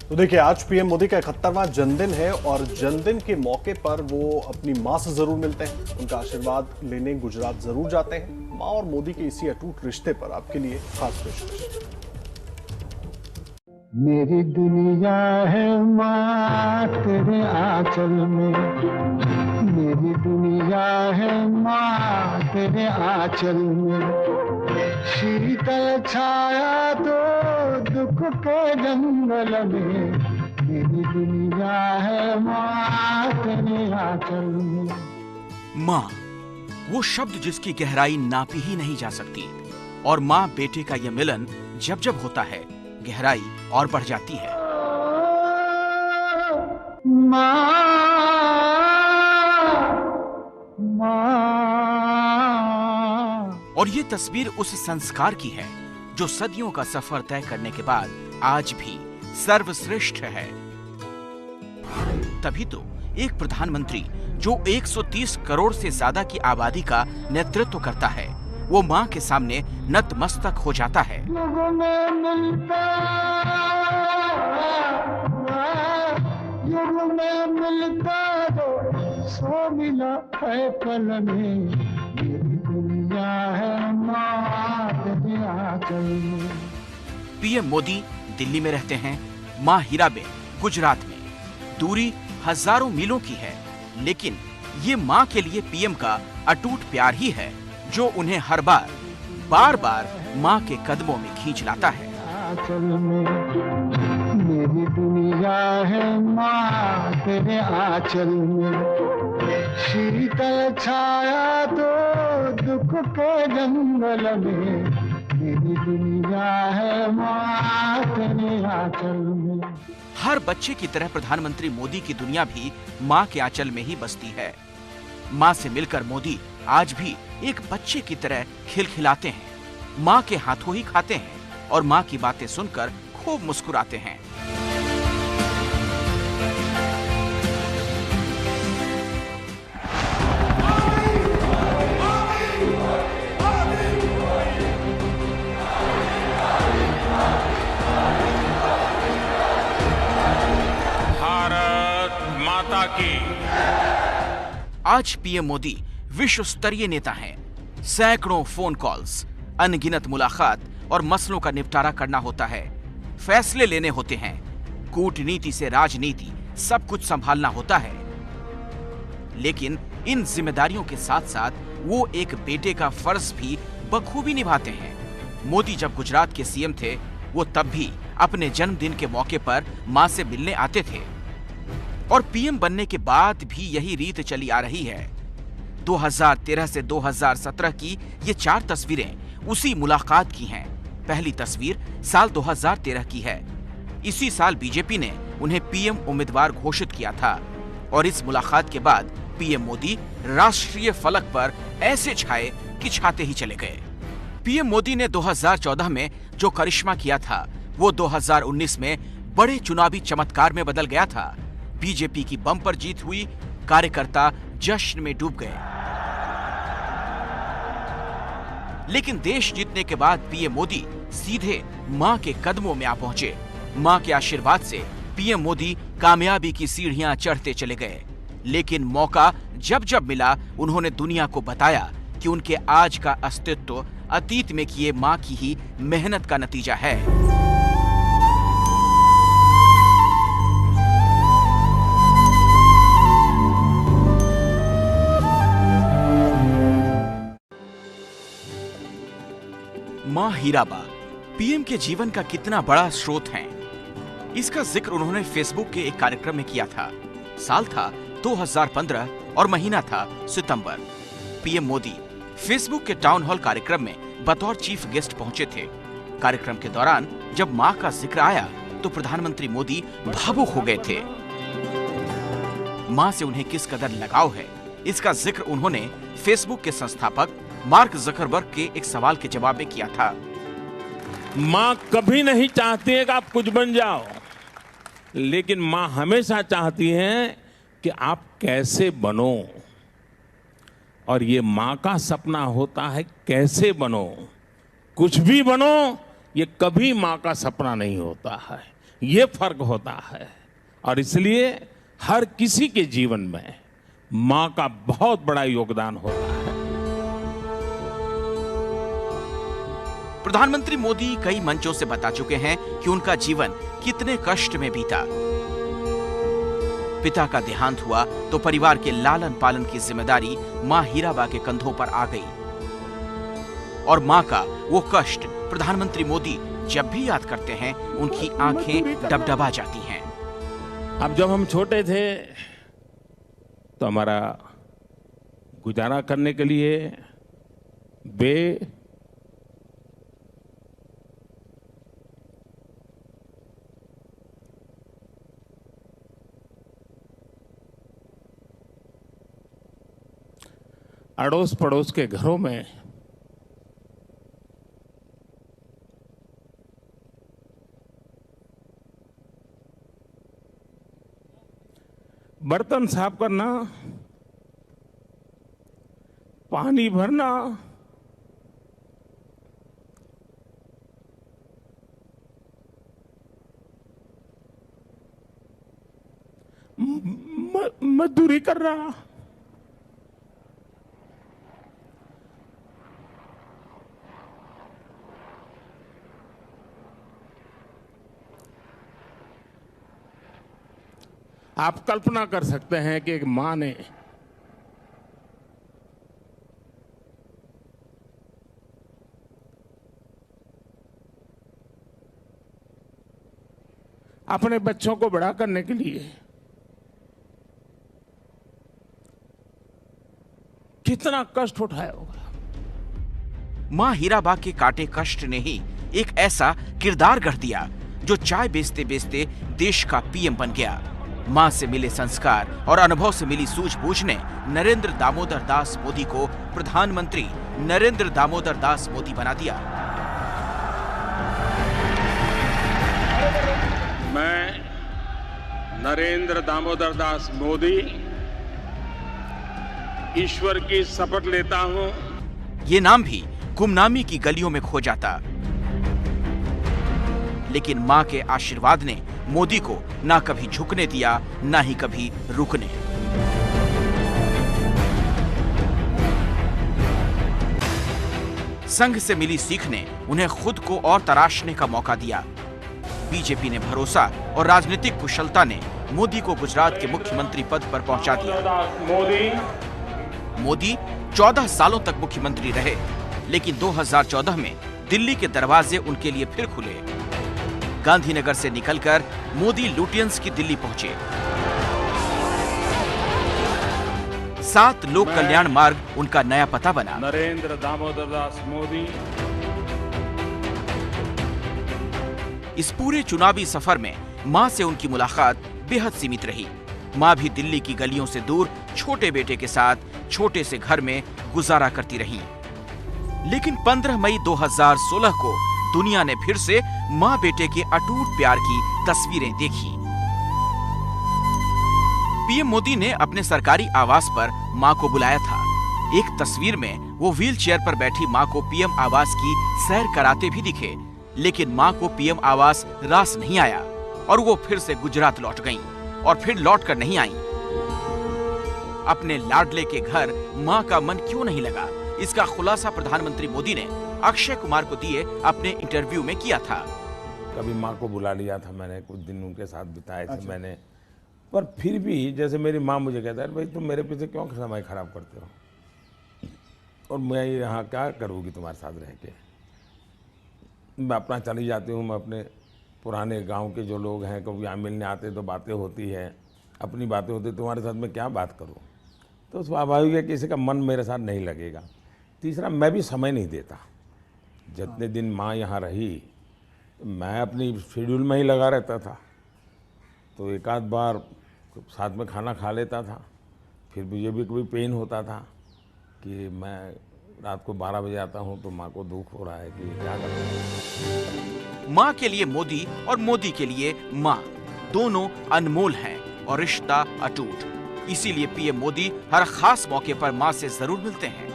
तो देखिए, आज पीएम मोदी का 71वां जन्मदिन है और जन्मदिन के मौके पर वो अपनी मां से जरूर मिलते हैं, उनका आशीर्वाद लेने गुजरात जरूर जाते हैं। मां और मोदी के इसी अटूट रिश्ते पर आपके लिए खास पेशकश। मेरी दुनिया है माँ तेरे आंचल में, मेरी दुनिया है माँ तेरे आंचल में, शीतल छाया तो दुख के जंगल में, मेरी दुनिया है माँ तेरे आंचल में। माँ, वो शब्द जिसकी गहराई नापी ही नहीं जा सकती, और माँ बेटे का ये मिलन जब जब होता है गहराई और बढ़ जाती है। माँ, माँ। और ये तस्वीर उस संस्कार की है जो सदियों का सफर तय करने के बाद आज भी सर्वश्रेष्ठ है। तभी तो एक प्रधानमंत्री जो 130 करोड़ से ज्यादा की आबादी का नेतृत्व करता है, वो माँ के सामने नतमस्तक हो जाता है। युग में मिलता तो सो मिला है पल में, मेरी दुनिया है माँ तेरे आंचल में। पीएम मोदी दिल्ली में रहते हैं, माँ हीराबेन गुजरात में। दूरी हजारों मीलों की है, लेकिन ये माँ के लिए पीएम का अटूट प्यार ही है जो उन्हें हर बार बार माँ के कदमों में खींच लाता है। आंचल में मेरी दुनिया है माँ तेरे आंचल में, शीतल छाया तो दुख के जंगल में, मेरी दुनिया है माँ तेरे आंचल में। हर बच्चे की तरह प्रधानमंत्री मोदी की दुनिया भी माँ के आंचल में ही बसती है। माँ से मिलकर मोदी आज भी एक बच्चे की तरह खिलखिलाते हैं, माँ के हाथों ही खाते हैं और माँ की बातें सुनकर खूब मुस्कुराते हैं। भारत माता की। आज पीएम मोदी विश्व स्तरीय नेता हैं। सैकड़ों फोन कॉल्स, अनगिनत मुलाकात और मसलों का निपटारा करना होता है, फैसले लेने होते हैं, कूटनीति से राजनीति सब कुछ संभालना होता है। लेकिन इन जिम्मेदारियों के साथ साथ वो एक बेटे का फर्ज भी बखूबी निभाते हैं। मोदी जब गुजरात के सीएम थे, वो तब भी अपने जन्मदिन के मौके पर मां से मिलने आते थे और पीएम बनने के बाद भी यही रीत चली आ रही है। 2013 से 2017 की ये 4 तस्वीरें उसी मुलाकात की हैं। पहली तस्वीर साल 2013 की है। इसी साल बीजेपी ने उन्हें पीएम उम्मीदवार घोषित किया था और इस मुलाकात के बाद पीएम मोदी राष्ट्रीय फलक पर ऐसे छाए कि छाते ही चले गए। पीएम मोदी ने 2014 में जो करिश्मा किया था, वो 2019 में बड़े चुनावी चमत्कार में बदल गया था। बीजेपी की बम्पर जीत हुई, कार्यकर्ता जश्न में डूब गए। लेकिन देश जीतने के बाद पीएम मोदी सीधे मां के कदमों में आ पहुंचे। मां के आशीर्वाद से पीएम मोदी कामयाबी की सीढ़ियां चढ़ते चले गए। लेकिन मौका जब जब मिला, उन्होंने दुनिया को बताया कि उनके आज का अस्तित्व अतीत में किए मां की ही मेहनत का नतीजा है। मां हीराबा पीएम के जीवन का कितना बड़ा स्रोत हैं, इसका जिक्र उन्होंने फेसबुक के एक कार्यक्रम में किया था। साल था 2015 और महीना था सितंबर। पीएम मोदी फेसबुक के टाउन हॉल कार्यक्रम में बतौर चीफ गेस्ट पहुंचे थे। कार्यक्रम के दौरान जब मां का जिक्र आया तो प्रधानमंत्री मोदी भावुक हो गए थे। मां से उन्हें किस कदर लगाव है, इसका जिक्र उन्होंने फेसबुक के संस्थापक मार्क जकरबर्ग के एक सवाल के जवाब में किया था। मां कभी नहीं चाहती है कि आप कुछ बन जाओ, लेकिन मां हमेशा चाहती है कि आप कैसे बनो। और ये मां का सपना होता है कैसे बनो। कुछ भी बनो, ये कभी मां का सपना नहीं होता है। ये फर्क होता है। और इसलिए हर किसी के जीवन में मां का बहुत बड़ा योगदान होता है। प्रधानमंत्री मोदी कई मंचों से बता चुके हैं कि उनका जीवन कितने कष्ट में बीता। पिता का देहांत हुआ तो परिवार के लालन पालन की जिम्मेदारी मां हीराबा के कंधों पर आ गई। और मां का वो कष्ट प्रधानमंत्री मोदी जब भी याद करते हैं उनकी आंखें डबडबा जाती हैं। अब जब हम छोटे थे तो हमारा गुजारा करने के लिए वे अड़ोस पड़ोस के घरों में बर्तन साफ करना, पानी भरना, मजदूरी कर रहा। आप कल्पना कर सकते हैं कि एक मां ने अपने बच्चों को बड़ा करने के लिए कितना कष्ट उठाया होगा। मां हीराबा के काटे कष्ट ने ही एक ऐसा किरदार गढ़ दिया जो चाय बेचते बेचते देश का पीएम बन गया। मां से मिले संस्कार और अनुभव से मिली सूझबूझ ने नरेंद्र दामोदर दास मोदी को प्रधानमंत्री नरेंद्र दामोदर दास मोदी बना दिया। मैं नरेंद्र दामोदर दास मोदी ईश्वर की शपथ लेता हूं। ये नाम भी गुमनामी की गलियों में खो जाता, लेकिन मां के आशीर्वाद ने मोदी को ना कभी झुकने दिया, ना ही कभी रुकने। संघ से मिली सीख ने उन्हें खुद को और तराशने का मौका दिया। बीजेपी ने भरोसा और राजनीतिक कुशलता ने मोदी को गुजरात के मुख्यमंत्री पद पर पहुंचा दिया। मोदी 14 सालों तक मुख्यमंत्री रहे, लेकिन 2014 में दिल्ली के दरवाजे उनके लिए फिर खुले। गांधीनगर से निकलकर मोदी लुटियंस की दिल्ली पहुंचे। 7 लोक कल्याण मार्ग उनका नया पता बना। नरेंद्र दामोदर दास मोदी। इस पूरे चुनावी सफर में मां से उनकी मुलाकात बेहद सीमित रही। मां भी दिल्ली की गलियों से दूर छोटे बेटे के साथ छोटे से घर में गुजारा करती रही। लेकिन 15 मई 2016 को दुनिया ने फिर से मां बेटे के अटूट प्यार की तस्वीरें देखी। पीएम मोदी ने अपने सरकारी आवास पर मां को बुलाया था। एक तस्वीर में वो व्हील चेयर पर बैठी मां को पीएम आवास की सैर कराते भी दिखे, लेकिन मां को पीएम आवास रास नहीं आया और वो फिर से गुजरात लौट गईं और फिर लौट कर नहीं आईं। अपने लाडले के घर मां का मन क्यों नहीं लगा, इसका खुलासा प्रधानमंत्री मोदी ने अक्षय कुमार को दिए अपने इंटरव्यू में किया था। कभी माँ को बुला लिया था मैंने, कुछ दिन उनके साथ बिताए थे मैंने, पर फिर भी जैसे मेरी माँ मुझे कहता है भाई तुम मेरे पीछे क्यों समय खराब करते हो, और मैं यहाँ क्या करूँगी तुम्हारे साथ रह के। मैं अपना चली जाती हूँ, मैं अपने पुराने गांव के जो लोग हैं कभी यहाँ मिलने आते तो बातें होती है, अपनी बातें होती, तुम्हारे साथ मैं क्या बात करूँ। तो स्वाभाविक है किसी का मन मेरे साथ नहीं लगेगा। तीसरा, मैं भी समय नहीं देता। जितने दिन माँ यहाँ रही मैं अपनी शेड्यूल में ही लगा रहता था, तो एक आध बार साथ में खाना खा लेता था। फिर मुझे भी कभी पेन होता था कि मैं रात को 12 बजे आता हूँ तो माँ को दुख हो रहा है कि क्या करूँ। माँ के लिए मोदी और मोदी के लिए माँ दोनों अनमोल हैं और रिश्ता अटूट। इसीलिए पीएम मोदी हर खास मौके पर माँ से जरूर मिलते हैं।